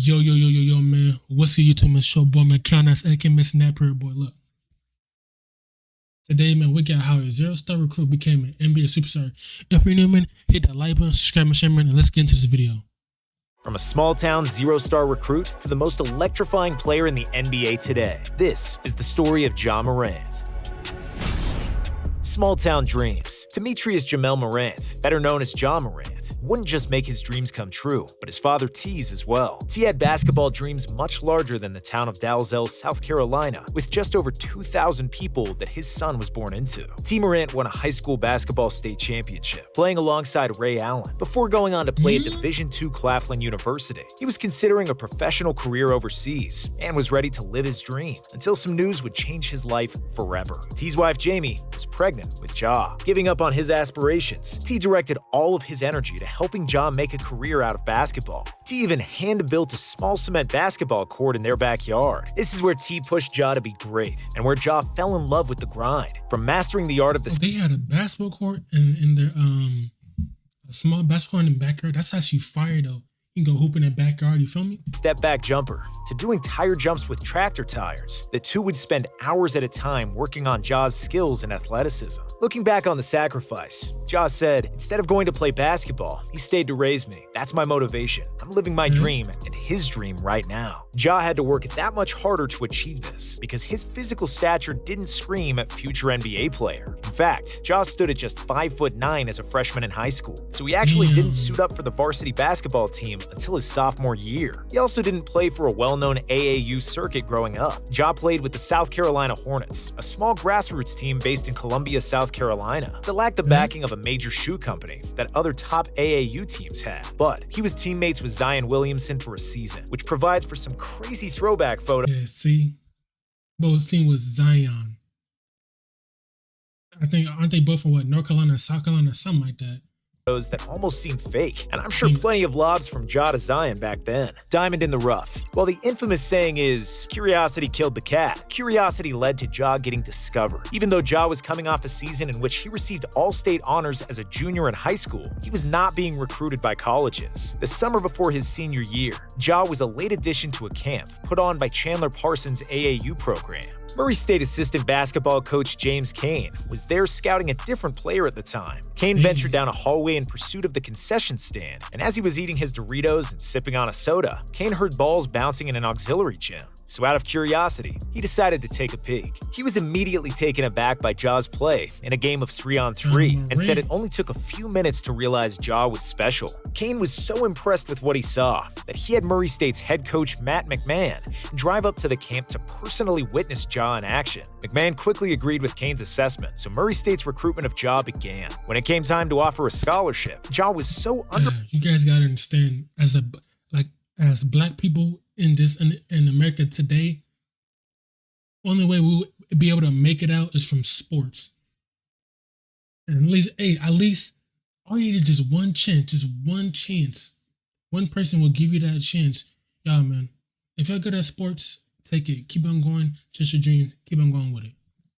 Yo, man. What's your YouTube, man? Show boy, man. Count us, AK missing that period, boy. Look. Today, man, we got how a zero-star recruit became an NBA superstar. If you're new, man, hit that like button, subscribe, and share, man, and let's get into this video. From a small-town zero-star recruit to the most electrifying player in the NBA today, this is the story of Ja Morant. Small-town dreams. Demetrius Jamel Morant, better known as Ja Morant, wouldn't just make his dreams come true, but his father T's as well. T had basketball dreams much larger than the town of Dalzell, South Carolina, with just over 2,000 people that his son was born into. T. Morant won a high school basketball state championship, playing alongside Ray Allen, before going on to play at Division II Claflin University. He was considering a professional career overseas, and was ready to live his dream, until some news would change his life forever. T's wife Jamie was pregnant with Ja. Giving up on his aspirations, T directed all of his energy to helping Ja make a career out of basketball. T even hand-built a small cement basketball court in their backyard. This is where T pushed Ja to be great, and where Ja fell in love with the grind. From mastering the art of the... They had a basketball court in their a small basketball court in the backyard. That's actually fire, though. You can go hoop in that backyard, you feel me? Step-back jumper to doing tire jumps with tractor tires. The two would spend hours at a time working on Ja's skills and athleticism. Looking back on the sacrifice, Ja said, "Instead of going to play basketball, he stayed to raise me. That's my motivation. I'm living my dream and his dream right now." Ja had to work that much harder to achieve this because his physical stature didn't scream at future NBA player. In fact, Ja stood at just 5'9" as a freshman in high school, so he actually didn't suit up for the varsity basketball team until his sophomore year. He also didn't play for a well-known AAU circuit growing up. Ja played with the South Carolina Hornets, a small grassroots team based in Columbia, South Carolina, that lacked the backing of a major shoe company that other top AAU teams had. But he was teammates with Zion Williamson for a season, which provides for some crazy throwback photos. Yeah, see? Both team was Zion. I think, aren't they both from what, North Carolina, South Carolina, something like that? That almost seem fake, and I'm sure plenty of lobs from Ja to Zion back then. Diamond in the rough. While the infamous saying is, curiosity killed the cat, curiosity led to Ja getting discovered. Even though Ja was coming off a season in which he received all-state honors as a junior in high school, he was not being recruited by colleges. The summer before his senior year, Ja was a late addition to a camp put on by Chandler Parsons' AAU program. Murray State assistant basketball coach James Kane was there scouting a different player at the time. Kane ventured down a hallway in pursuit of the concession stand, and as he was eating his Doritos and sipping on a soda, Kane heard balls bouncing in an auxiliary gym. So out of curiosity, he decided to take a peek. He was immediately taken aback by Ja's play in a game of 3-on-3 and said it only took a few minutes to realize Ja was special. Kane was so impressed with what he saw that he had Murray State's head coach Matt McMahon drive up to the camp to personally witness Ja in action. McMahon quickly agreed with Kane's assessment, so Murray State's recruitment of Ja began. When it came time to offer a scholarship, Ja was so you guys gotta understand, as black people in America today, only way we will be able to make it out is from sports. And at least all you need is just one chance. One person will give you that chance. Y'all, man, if you're good at sports, take it. Keep on going. Just your dream. Keep on going with it.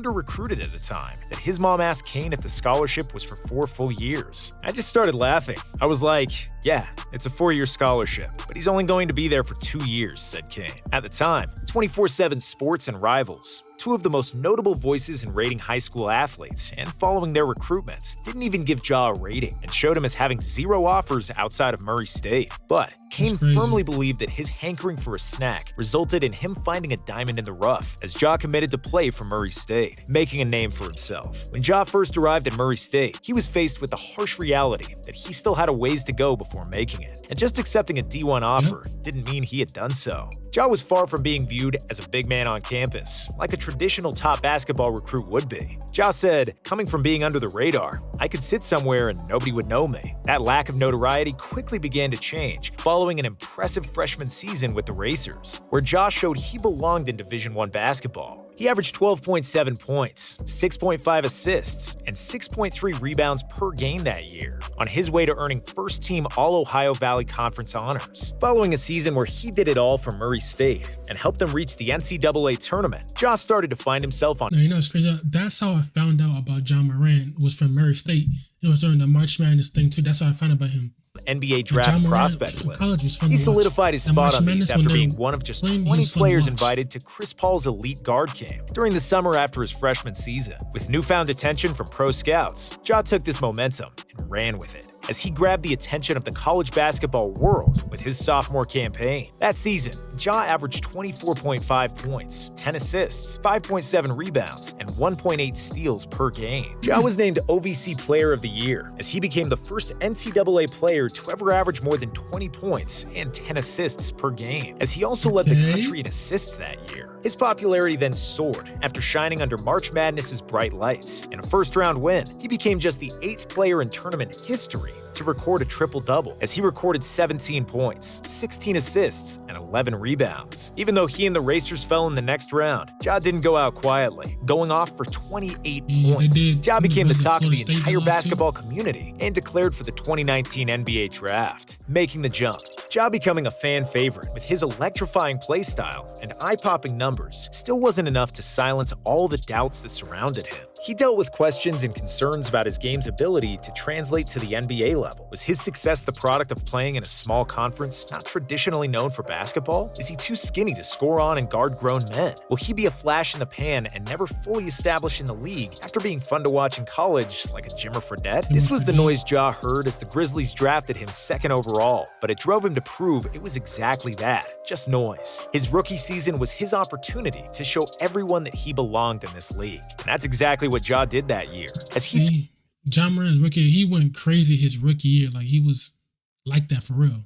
Under-recruited at the time that his mom asked Kane if the scholarship was for 4 full years. I just started laughing. I was like, yeah, it's a 4-year scholarship, but he's only going to be there for 2 years, said Kane. At the time, 24/7 Sports and Rivals, two of the most notable voices in rating high school athletes and following their recruitments, didn't even give Ja a rating and showed him as having 0 offers outside of Murray State. But Kane firmly believed that his hankering for a snack resulted in him finding a diamond in the rough as Ja committed to play for Murray State, making a name for himself. When Ja first arrived at Murray State, he was faced with the harsh reality that he still had a ways to go before making it, and just accepting a D1 offer didn't mean he had done so. Ja was far from being viewed as a big man on campus, like a traditional top basketball recruit would be. Ja said, "Coming from being under the radar, I could sit somewhere and nobody would know me." That lack of notoriety quickly began to change, following an impressive freshman season with the Racers, where Ja showed he belonged in Division I basketball. He averaged 12.7 points, 6.5 assists, and 6.3 rebounds per game that year, on his way to earning first-team All-Ohio Valley Conference honors. Following a season where he did it all for Murray State and helped them reach the NCAA tournament, Ja started to find himself on... No, you know what's crazy? That's how I found out about Ja Morant, was from Murray State. It was during the March Madness thing, too. That's how I found out about him. NBA But draft John Moran prospect in college was lists. fun He to watch. solidified his That spot March on these Madness when after they being were one of just playing, he 20 was fun to players watch. invited to Chris Paul's elite guard camp during the summer after his freshman season. With newfound attention from pro scouts, Ja took this momentum and ran with it, as he grabbed the attention of the college basketball world with his sophomore campaign. That season, Ja averaged 24.5 points, 10 assists, 5.7 rebounds, and 1.8 steals per game. Ja was named OVC Player of the Year, as he became the first NCAA player to ever average more than 20 points and 10 assists per game, as he also led the country in assists that year. His popularity then soared after shining under March Madness's bright lights. In a first-round win, he became just the 8th player in tournament history to record a triple-double, as he recorded 17 points, 16 assists, and 11 rebounds. Even though he and the Racers fell in the next round, Ja didn't go out quietly, going off for 28 points. Ja became the talk of the entire basketball community and declared for the 2019 NBA Draft, making the jump. Ja becoming a fan favorite with his electrifying play style and eye-popping numbers still wasn't enough to silence all the doubts that surrounded him. He dealt with questions and concerns about his game's ability to translate to the NBA level. Was his success the product of playing in a small conference not traditionally known for basketball? Is he too skinny to score on and guard grown men? Will he be a flash in the pan and never fully established in the league after being fun to watch in college like a Jimmer Fredette? This was the noise Ja heard as the Grizzlies drafted him 2nd overall, but it drove him to prove it was exactly that, just noise. His rookie season was his opportunity to show everyone that he belonged in this league, and that's exactly what Ja did that year. As he John Moran's rookie, he went crazy his rookie year. Like, he was like that for real.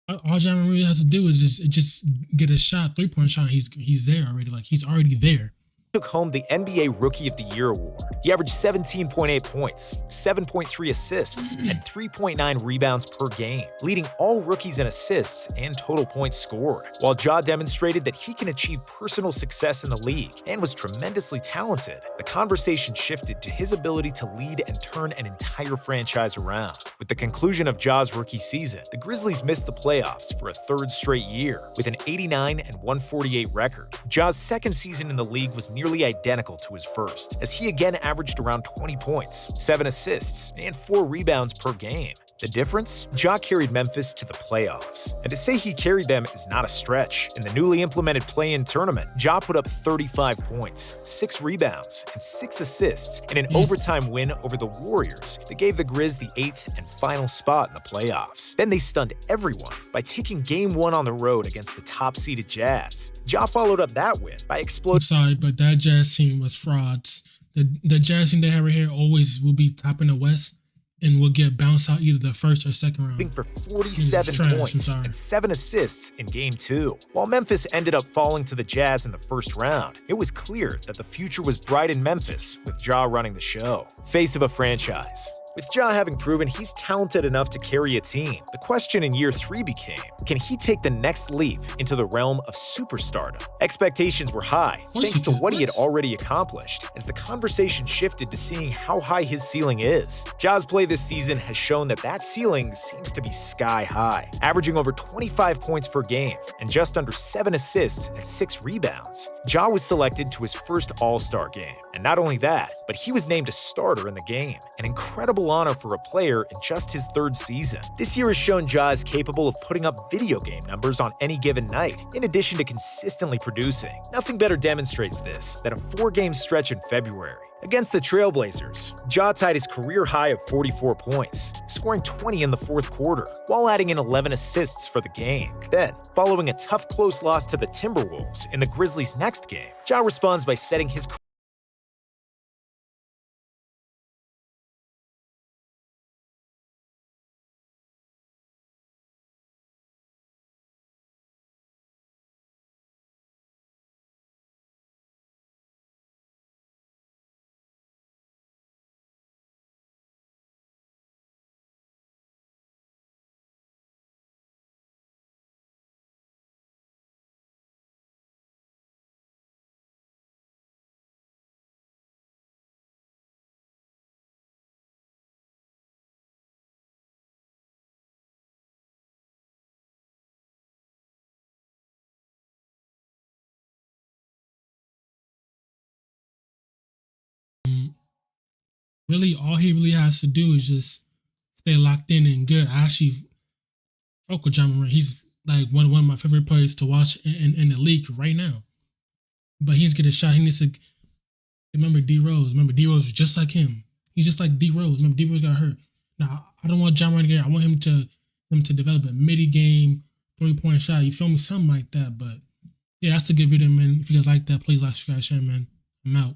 All John Moran really has to do is just get a shot, 3-point shot. He's there already. Like, he's already there. Took home the NBA Rookie of the Year award. He averaged 17.8 points, 7.3 assists, and 3.9 rebounds per game, leading all rookies in assists and total points scored. While Ja demonstrated that he can achieve personal success in the league and was tremendously talented, the conversation shifted to his ability to lead and turn an entire franchise around. With the conclusion of Ja's rookie season, the Grizzlies missed the playoffs for a 3rd straight year with an 89-148 record. Ja's 2nd season in the league was nearly identical to his first, as he again averaged around 20 points, 7 assists, and 4 rebounds per game. The difference? Ja carried Memphis to the playoffs. And to say he carried them is not a stretch. In the newly implemented play-in tournament, Ja put up 35 points, 6 rebounds, and 6 assists in an overtime win over the Warriors that gave the Grizz the 8th and final spot in the playoffs. Then they stunned everyone by taking Game 1 on the road against the top-seeded Jazz. Ja followed up that win by exploding. I'm sorry, but that Jazz team was frauds. The Jazz team they have right here always will be top in the West and will get bounced out either the 1st or 2nd round. For 47 points and 7 assists in Game 2. While Memphis ended up falling to the Jazz in the 1st round, it was clear that the future was bright in Memphis with Ja running the show. Face of a franchise. With Ja having proven he's talented enough to carry a team, the question in year 3 became, can he take the next leap into the realm of superstardom? Expectations were high, thanks to what he had already accomplished, as the conversation shifted to seeing how high his ceiling is. Ja's play this season has shown that ceiling seems to be sky high, averaging over 25 points per game and just under 7 assists and 6 rebounds. Ja was selected to his first All-Star game, and not only that, but he was named a starter in the game, an incredible honor for a player in just his 3rd season. This year has shown Ja is capable of putting up video game numbers on any given night, in addition to consistently producing. Nothing better demonstrates this than a 4-game stretch in February. Against the Trailblazers, Ja tied his career high of 44 points, scoring 20 in the 4th quarter, while adding in 11 assists for the game. Then, following a tough close loss to the Timberwolves in the Grizzlies' next game, Ja responds by setting his Really, all he really has to do is just stay locked in and good. I actually fuck with John Morant. He's like one of my favorite players to watch in the league right now. But he needs to get a shot. He needs to remember D Rose. Remember D Rose was just like him. He's just like D Rose. Remember D Rose got hurt. Now I don't want John Morant again. I want him to develop a midi game 3-point shot. You feel me? Something like that. But yeah, that's a good video, man. If you guys like that, please like, subscribe, share, man. I'm out.